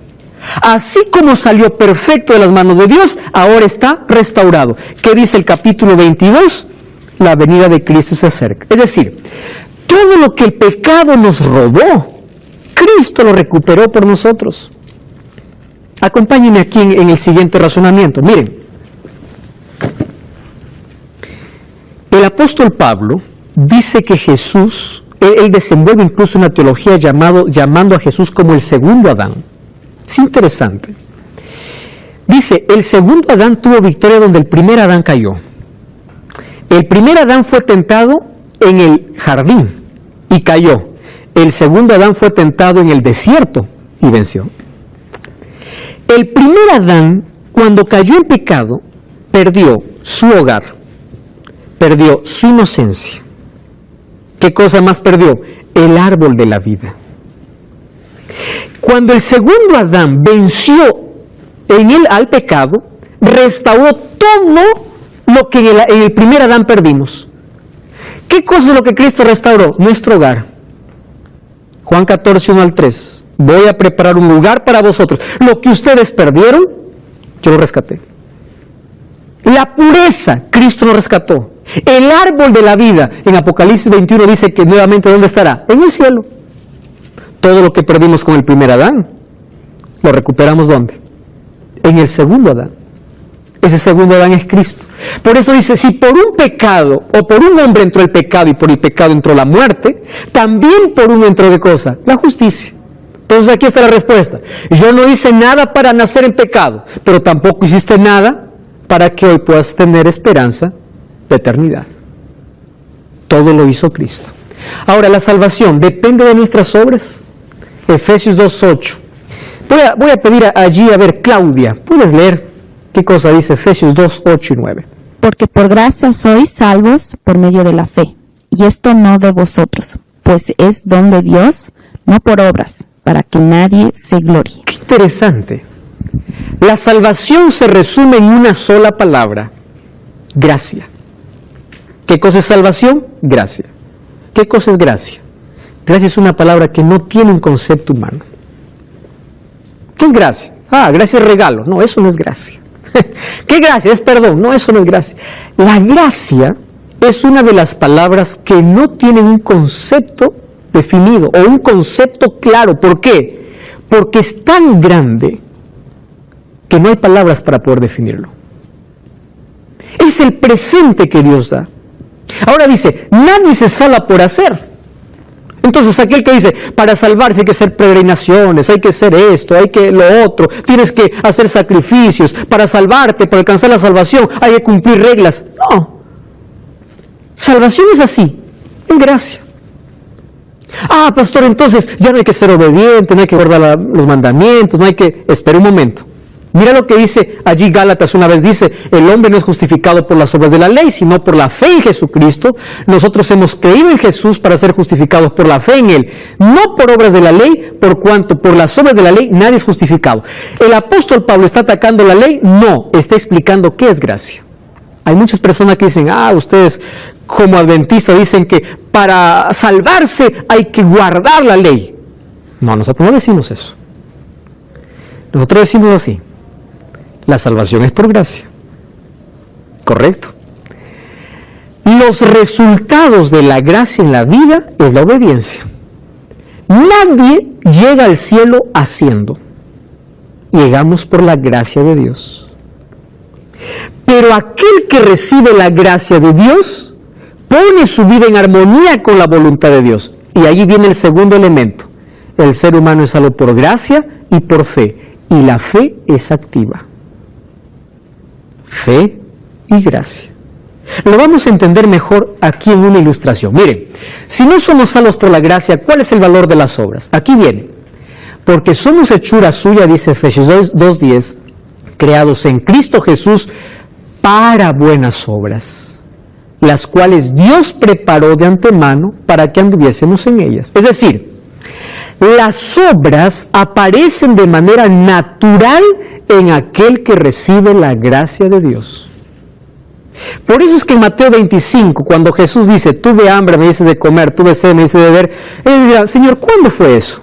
Así como salió perfecto de las manos de Dios, ahora está restaurado. ¿Qué dice el capítulo 22? La venida de Cristo se acerca. Es decir, todo lo que el pecado nos robó, Cristo lo recuperó por nosotros. Acompáñenme aquí en el siguiente razonamiento. Miren, el apóstol Pablo dice que Jesús, él desenvuelve incluso una teología llamando a Jesús como el segundo Adán. Es interesante. Dice, el segundo Adán tuvo victoria donde el primer Adán cayó. El primer Adán fue tentado en el jardín y cayó. El segundo Adán fue tentado en el desierto y venció. El primer Adán, cuando cayó en pecado, perdió su hogar, perdió su inocencia. ¿Qué cosa más perdió? El árbol de la vida. Cuando el segundo Adán venció en él al pecado, restauró todo lo que en el primer Adán perdimos. ¿Qué cosa es lo que Cristo restauró? Nuestro hogar. Juan 14, 1 al 3. Voy a preparar un lugar para vosotros. Lo que ustedes perdieron, yo lo rescaté. La pureza, Cristo lo rescató. El árbol de la vida, en Apocalipsis 21 dice que nuevamente ¿dónde estará? En el cielo. Todo lo que perdimos con el primer Adán, lo recuperamos ¿dónde? En el segundo Adán. Ese segundo Adán es Cristo. Por eso dice, si por un pecado, o por un hombre entró el pecado, y por el pecado entró la muerte, también por uno entró ¿qué cosa? La justicia. Entonces aquí está la respuesta. Yo no hice nada para nacer en pecado, pero tampoco hiciste nada para que hoy puedas tener esperanza de eternidad. Todo lo hizo Cristo. Ahora, la salvación depende de nuestras obras. Efesios 2:8. Voy a pedir allí, a ver, Claudia, ¿puedes leer qué cosa dice Efesios 2:8 y 9? Porque por gracia sois salvos por medio de la fe, y esto no de vosotros, pues es don de Dios, no por obras, para que nadie se glorie. Qué interesante. La salvación se resume en una sola palabra: gracia. ¿Qué cosa es salvación? Gracia. ¿Qué cosa es gracia? Gracia es una palabra que no tiene un concepto humano. ¿Qué es gracia? Gracia es regalo. No, eso no es gracia. ¿Qué gracia? Es perdón. No, eso no es gracia. La gracia es una de las palabras que no tienen un concepto definido o un concepto claro. ¿Por qué? Porque es tan grande que no hay palabras para poder definirlo. Es el presente que Dios da. Ahora dice, nadie se salva por hacer. Entonces aquel que dice, para salvarse hay que hacer peregrinaciones, hay que hacer esto, hay que lo otro, tienes que hacer sacrificios, para salvarte, para alcanzar la salvación, hay que cumplir reglas. No. Salvación es así, es gracia. Pastor, entonces ya no hay que ser obediente, no hay que guardar los mandamientos, no hay que... Espera un momento. Mira lo que dice allí Gálatas una vez, dice, el hombre no es justificado por las obras de la ley, sino por la fe en Jesucristo. Nosotros hemos creído en Jesús para ser justificados por la fe en Él, no por obras de la ley, por cuanto por las obras de la ley nadie es justificado. ¿El apóstol Pablo está atacando la ley? No, está explicando qué es gracia. Hay muchas personas que dicen, ustedes como adventistas dicen que para salvarse hay que guardar la ley. No, nosotros no decimos eso. Nosotros decimos así. La salvación es por gracia. ¿Correcto? Los resultados de la gracia en la vida es la obediencia. Nadie llega al cielo haciendo. Llegamos por la gracia de Dios. Pero aquel que recibe la gracia de Dios pone su vida en armonía con la voluntad de Dios. Y allí viene el segundo elemento. El ser humano es salvo por gracia y por fe. Y la fe es activa. Fe y gracia. Lo vamos a entender mejor aquí en una ilustración. Miren, si no somos salvos por la gracia, ¿cuál es el valor de las obras? Aquí viene. Porque somos hechura suya, dice Efesios 2:10, creados en Cristo Jesús para buenas obras, las cuales Dios preparó de antemano para que anduviésemos en ellas. Es decir, las obras aparecen de manera natural en aquel que recibe la gracia de Dios. Por eso es que en Mateo 25, cuando Jesús dice, tuve hambre, me dices de comer, tuve sed, me dices de beber, él dirá, Señor, ¿cuándo fue eso?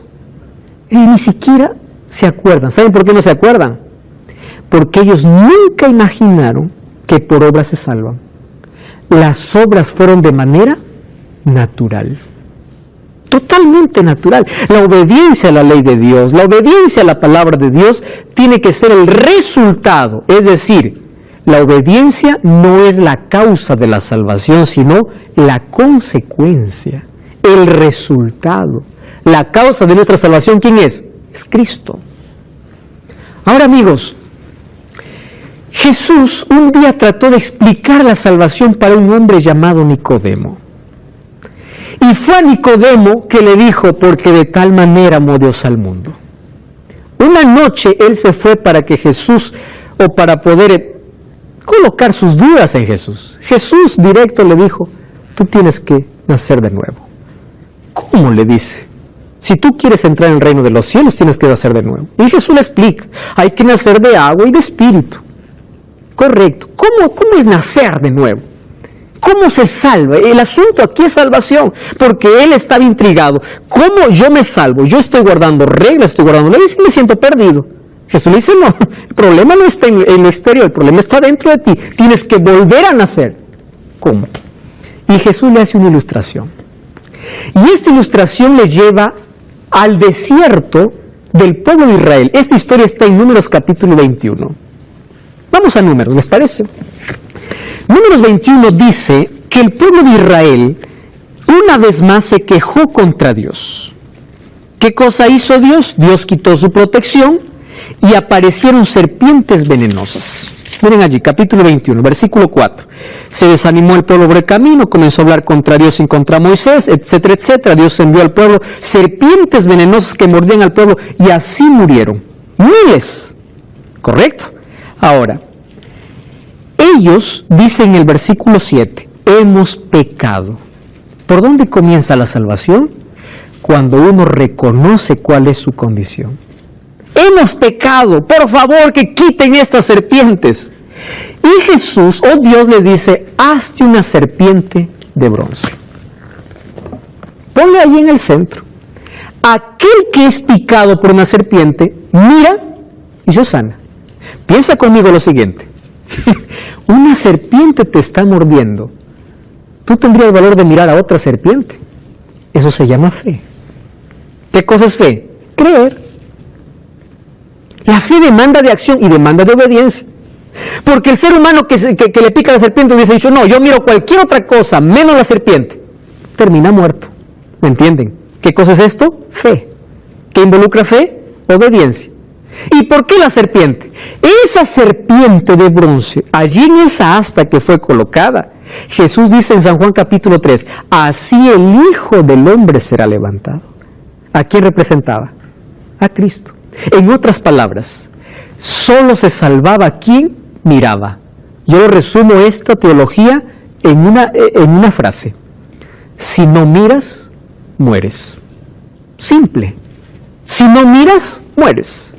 Y ni siquiera se acuerdan. ¿Saben por qué no se acuerdan? Porque ellos nunca imaginaron que por obras se salvan. Las obras fueron de manera natural. Totalmente natural. La obediencia a la ley de Dios, la obediencia a la palabra de Dios tiene que ser el resultado. Es decir, la obediencia no es la causa de la salvación, sino la consecuencia, el resultado. La causa de nuestra salvación, ¿quién es? Es Cristo. Ahora, amigos, Jesús un día trató de explicar la salvación para un hombre llamado Nicodemo. Y fue a Nicodemo que le dijo, porque de tal manera amó Dios al mundo. Una noche él se fue para que Jesús, o para poder colocar sus dudas en Jesús. Jesús directo le dijo, tú tienes que nacer de nuevo. ¿Cómo? Le dice. Si tú quieres entrar en el reino de los cielos, tienes que nacer de nuevo. Y Jesús le explica, hay que nacer de agua y de espíritu. Correcto. ¿Cómo es nacer de nuevo? ¿Cómo se salva? El asunto aquí es salvación, porque él estaba intrigado. ¿Cómo yo me salvo? Yo estoy guardando reglas, estoy guardando leyes y me siento perdido. Jesús le dice, no, el problema no está en lo exterior, el problema está dentro de ti. Tienes que volver a nacer. ¿Cómo? Y Jesús le hace una ilustración. Y esta ilustración le lleva al desierto del pueblo de Israel. Esta historia está en Números capítulo 21. Vamos a Números, ¿les parece? Números 21 dice que el pueblo de Israel una vez más se quejó contra Dios. ¿Qué cosa hizo Dios? Dios quitó su protección y aparecieron serpientes venenosas. Miren allí, capítulo 21, versículo 4. Se desanimó el pueblo por el camino, comenzó a hablar contra Dios y contra Moisés, etcétera, etcétera. Dios envió al pueblo serpientes venenosas que mordían al pueblo y así murieron. Miles. ¿Correcto? Ahora, ellos dicen en el versículo 7, hemos pecado. ¿Por dónde comienza la salvación? Cuando uno reconoce cuál es su condición. Hemos pecado, por favor que quiten estas serpientes. Y Jesús, Dios les dice, hazte una serpiente de bronce. Ponle ahí en el centro. Aquel que es picado por una serpiente, mira y se sana. Piensa conmigo lo siguiente. Una serpiente te está mordiendo. Tú tendrías el valor de mirar a otra serpiente. Eso se llama fe. ¿Qué cosa es fe? Creer. La fe demanda de acción y demanda de obediencia. Porque el ser humano que le pica a la serpiente hubiese dicho, no, yo miro cualquier otra cosa, menos la serpiente. Termina muerto. ¿Me entienden? ¿Qué cosa es esto? Fe. ¿Qué involucra fe? Obediencia. ¿Y por qué la serpiente? Esa serpiente de bronce, allí en esa asta que fue colocada, Jesús dice en San Juan capítulo 3, así el Hijo del Hombre será levantado. ¿A quién representaba? A Cristo. En otras palabras, Solo se salvaba quien miraba. Yo resumo esta teología en una frase. Si no miras, mueres. Simple. Si no miras, mueres.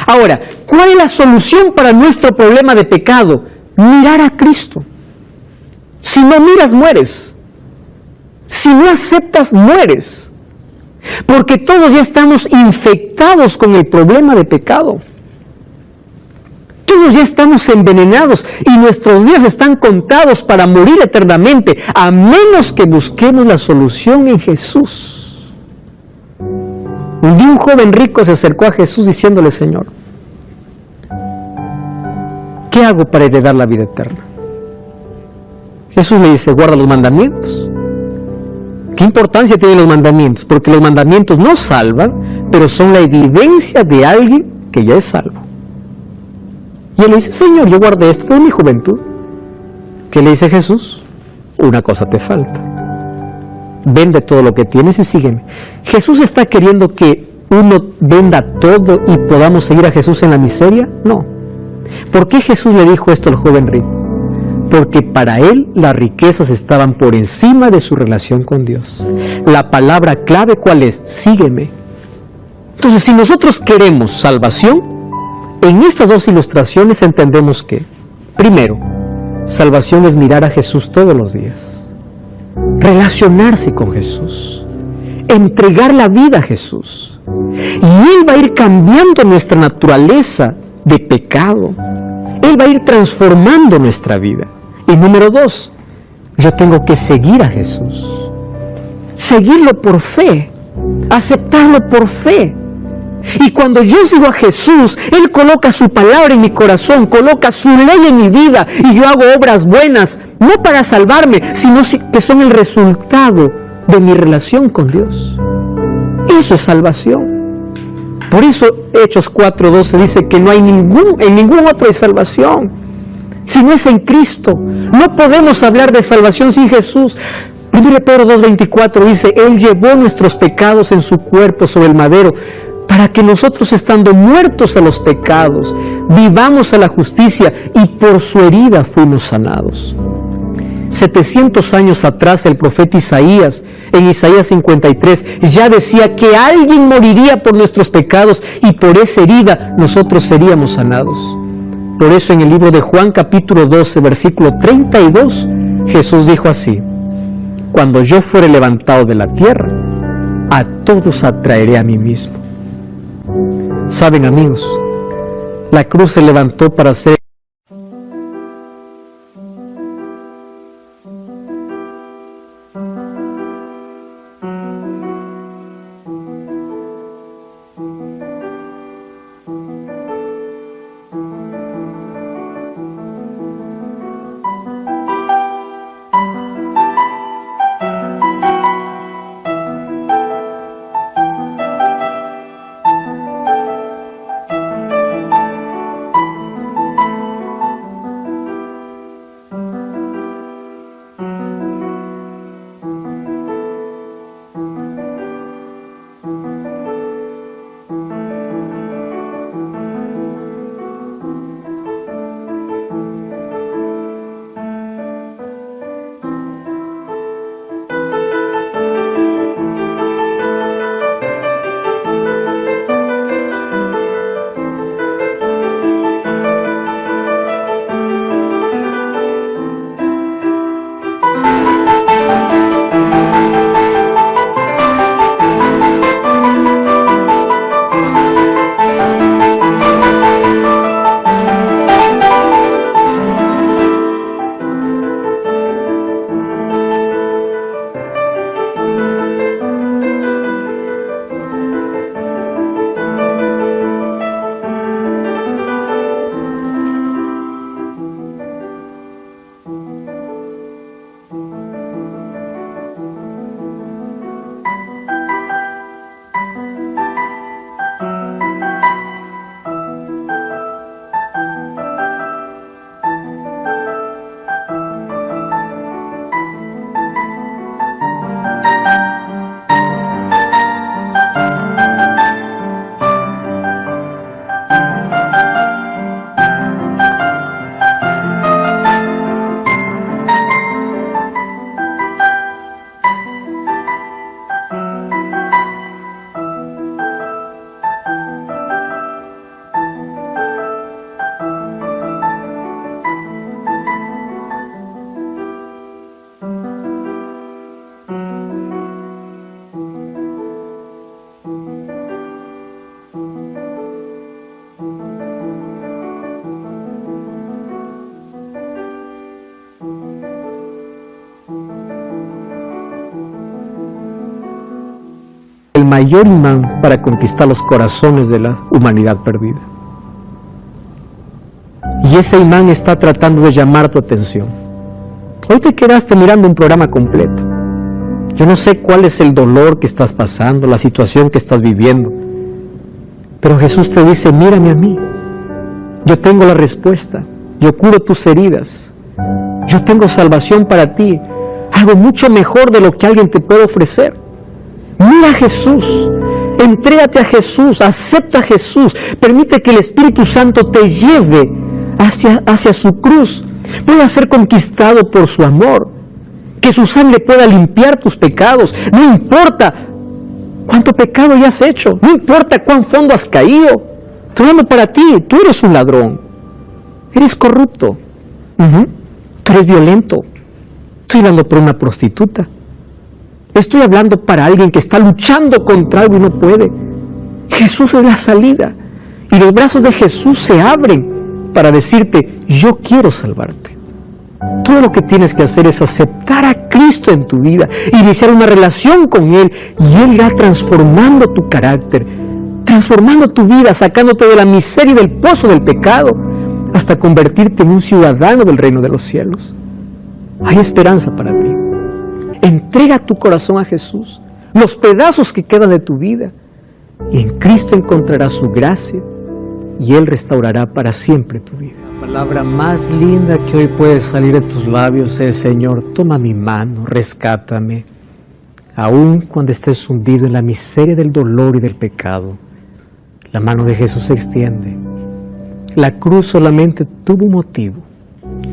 Ahora, ¿cuál es la solución para nuestro problema de pecado? Mirar a Cristo. Si no miras, mueres. Si no aceptas, mueres. Porque todos ya estamos infectados con el problema de pecado. Todos ya estamos envenenados y nuestros días están contados para morir eternamente, a menos que busquemos la solución en Jesús. Un día un joven rico se acercó a Jesús diciéndole: Señor, ¿qué hago para heredar la vida eterna? Jesús le dice: guarda los mandamientos. ¿Qué importancia tienen los mandamientos? Porque los mandamientos no salvan, pero son la evidencia de alguien que ya es salvo. Y él le dice: Señor, yo guardé esto de mi juventud. ¿Qué le dice Jesús? Una cosa te falta. Vende todo lo que tienes y sígueme. Jesús está queriendo que uno venda todo y podamos seguir a Jesús en la miseria. No. ¿Por qué Jesús le dijo esto al joven rico? Porque para él las riquezas estaban por encima de su relación con Dios. La palabra clave, ¿cuál es? Sígueme. Entonces, si nosotros queremos salvación, en estas dos ilustraciones entendemos que, primero, salvación es mirar a Jesús todos los días, relacionarse con Jesús, entregar la vida a Jesús. Y Él va a ir cambiando nuestra naturaleza de pecado. Él va a ir transformando nuestra vida. Y número dos, yo tengo que seguir a Jesús. Seguirlo por fe, aceptarlo por fe. Y cuando yo sigo a Jesús, Él coloca su palabra en mi corazón, coloca su ley en mi vida, y yo hago obras buenas, no para salvarme, sino que son el resultado de mi relación con Dios. Eso es salvación. Por eso Hechos 4:12 dice que no hay en ningún otro hay salvación, si no es en Cristo. No podemos hablar de salvación sin Jesús. 1 Pedro 2:24 dice: Él llevó nuestros pecados en su cuerpo sobre el madero, para que nosotros, estando muertos a los pecados, vivamos a la justicia, y por su herida fuimos sanados. 700 años atrás el profeta Isaías, en Isaías 53, ya decía que alguien moriría por nuestros pecados y por esa herida nosotros seríamos sanados. Por eso en el libro de Juan capítulo 12, versículo 32, Jesús dijo así: cuando yo fuere levantado de la tierra, a todos atraeré a mí mismo. Saben, amigos, la cruz se levantó para ser mayor imán para conquistar los corazones de la humanidad perdida. Y ese imán está tratando de llamar tu atención. Hoy te quedaste mirando un programa completo. Yo no sé cuál es el dolor que estás pasando, la situación que estás viviendo, pero Jesús te dice, mírame a mí. Yo tengo la respuesta. Yo curo tus heridas. Yo tengo salvación para ti. Algo mucho mejor de lo que alguien te puede ofrecer. Mira a Jesús. Entrégate a Jesús. Acepta a Jesús. Permite que el Espíritu Santo te lleve hacia su cruz. Pueda ser conquistado por su amor. Que su sangre pueda limpiar tus pecados. No importa cuánto pecado ya has hecho. No importa cuán fondo has caído. Estoy hablando para ti. Tú eres un ladrón. Eres corrupto. Tú eres violento. Estoy hablando por una prostituta. Estoy hablando para alguien que está luchando contra algo y no puede. Jesús es la salida. Y los brazos de Jesús se abren para decirte, yo quiero salvarte. Todo lo que tienes que hacer es aceptar a Cristo en tu vida, iniciar una relación con Él, y Él irá transformando tu carácter, transformando tu vida, sacándote de la miseria y del pozo del pecado, hasta convertirte en un ciudadano del reino de los cielos. Hay esperanza para ti. Entrega tu corazón a Jesús, los pedazos que quedan de tu vida, y en Cristo encontrarás su gracia, y Él restaurará para siempre tu vida. La palabra más linda que hoy puede salir de tus labios es, Señor, toma mi mano, rescátame. Aun cuando estés hundido en la miseria del dolor y del pecado, la mano de Jesús se extiende. La cruz solamente tuvo un motivo,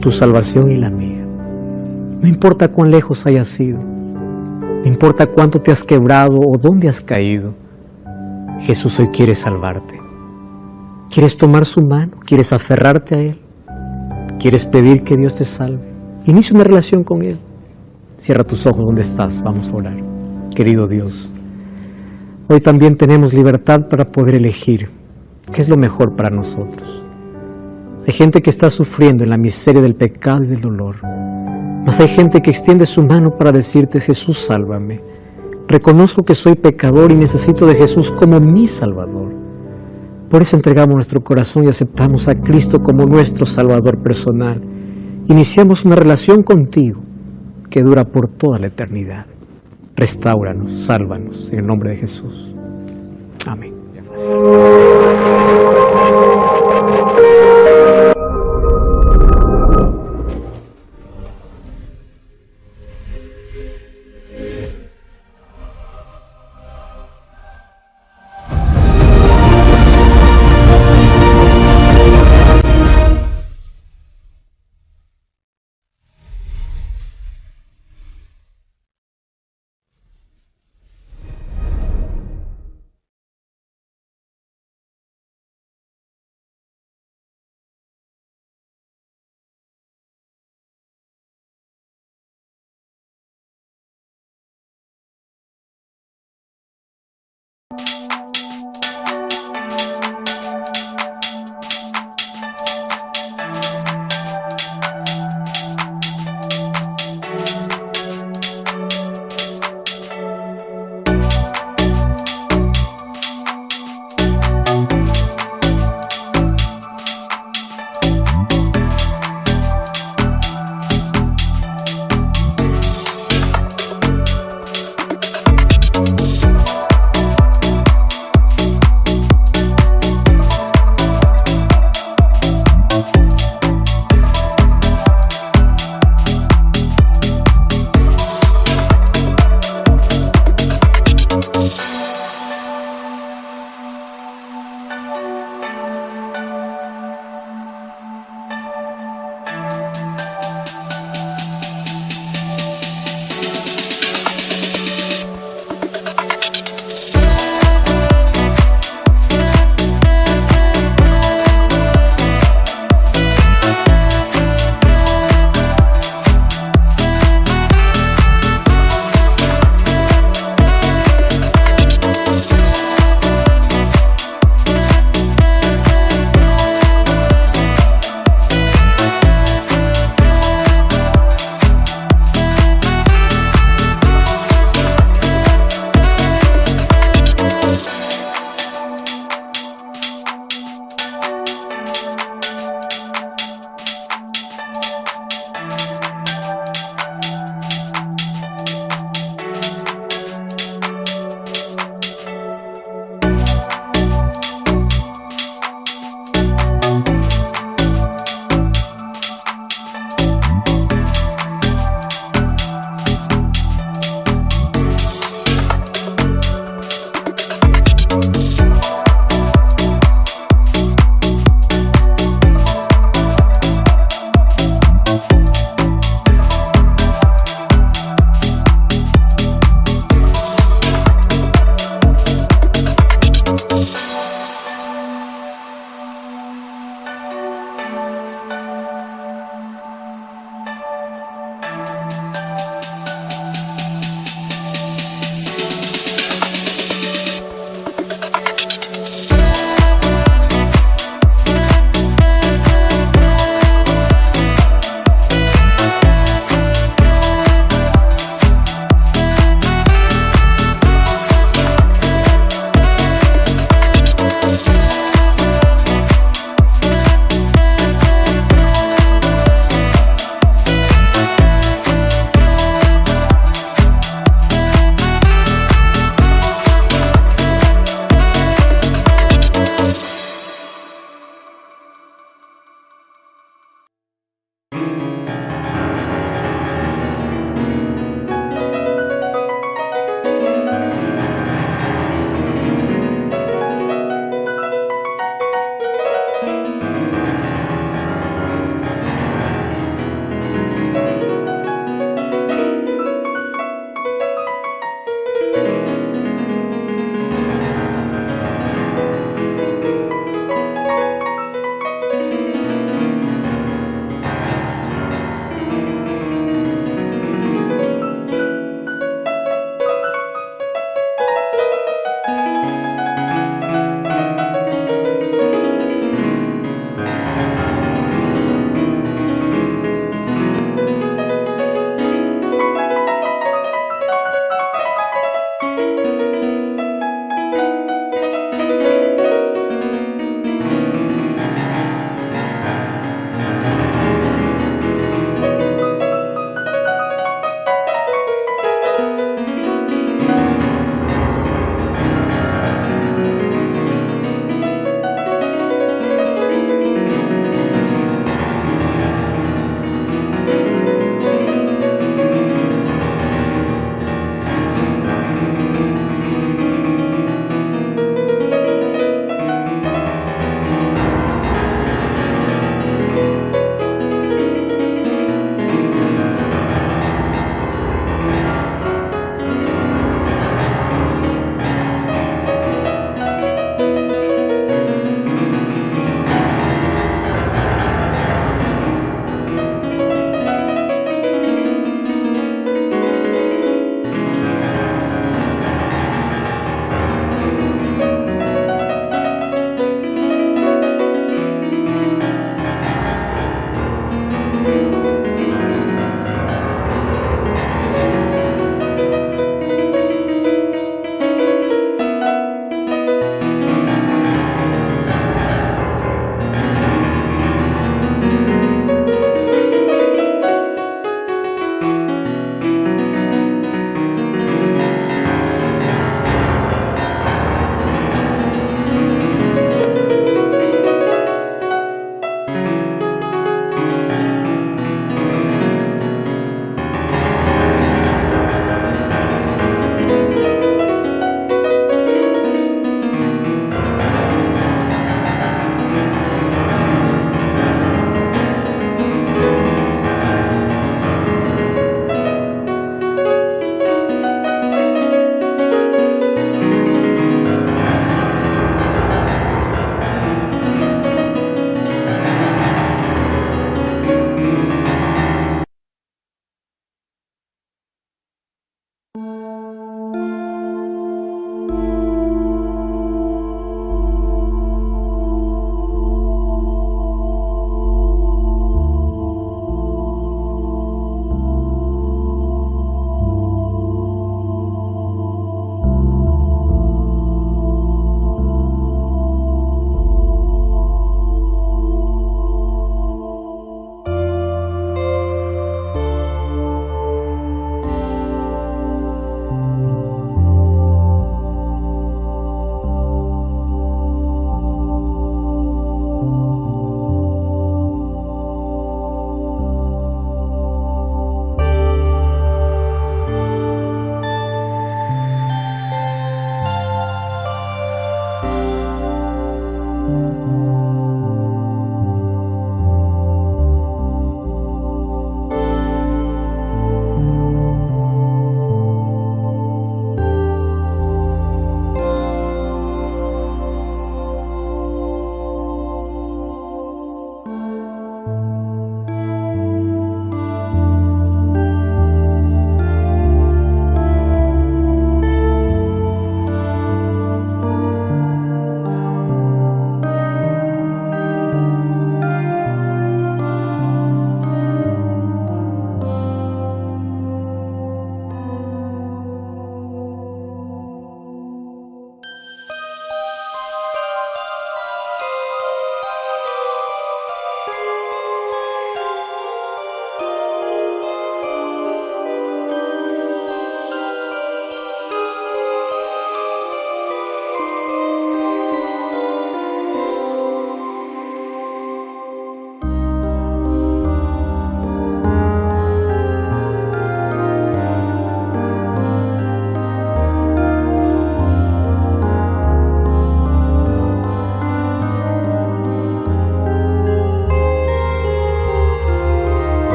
tu salvación y la mía. No importa cuán lejos hayas ido, no importa cuánto te has quebrado o dónde has caído, Jesús hoy quiere salvarte. ¿Quieres tomar su mano? ¿Quieres aferrarte a Él? ¿Quieres pedir que Dios te salve? Inicia una relación con Él. Cierra tus ojos donde estás, vamos a orar. Querido Dios, hoy también tenemos libertad para poder elegir qué es lo mejor para nosotros. Hay gente que está sufriendo en la miseria del pecado y del dolor, mas hay gente que extiende su mano para decirte, Jesús, sálvame. Reconozco que soy pecador y necesito de Jesús como mi Salvador. Por eso entregamos nuestro corazón y aceptamos a Cristo como nuestro Salvador personal. Iniciamos una relación contigo que dura por toda la eternidad. Restáuranos, sálvanos, en el nombre de Jesús. Amén.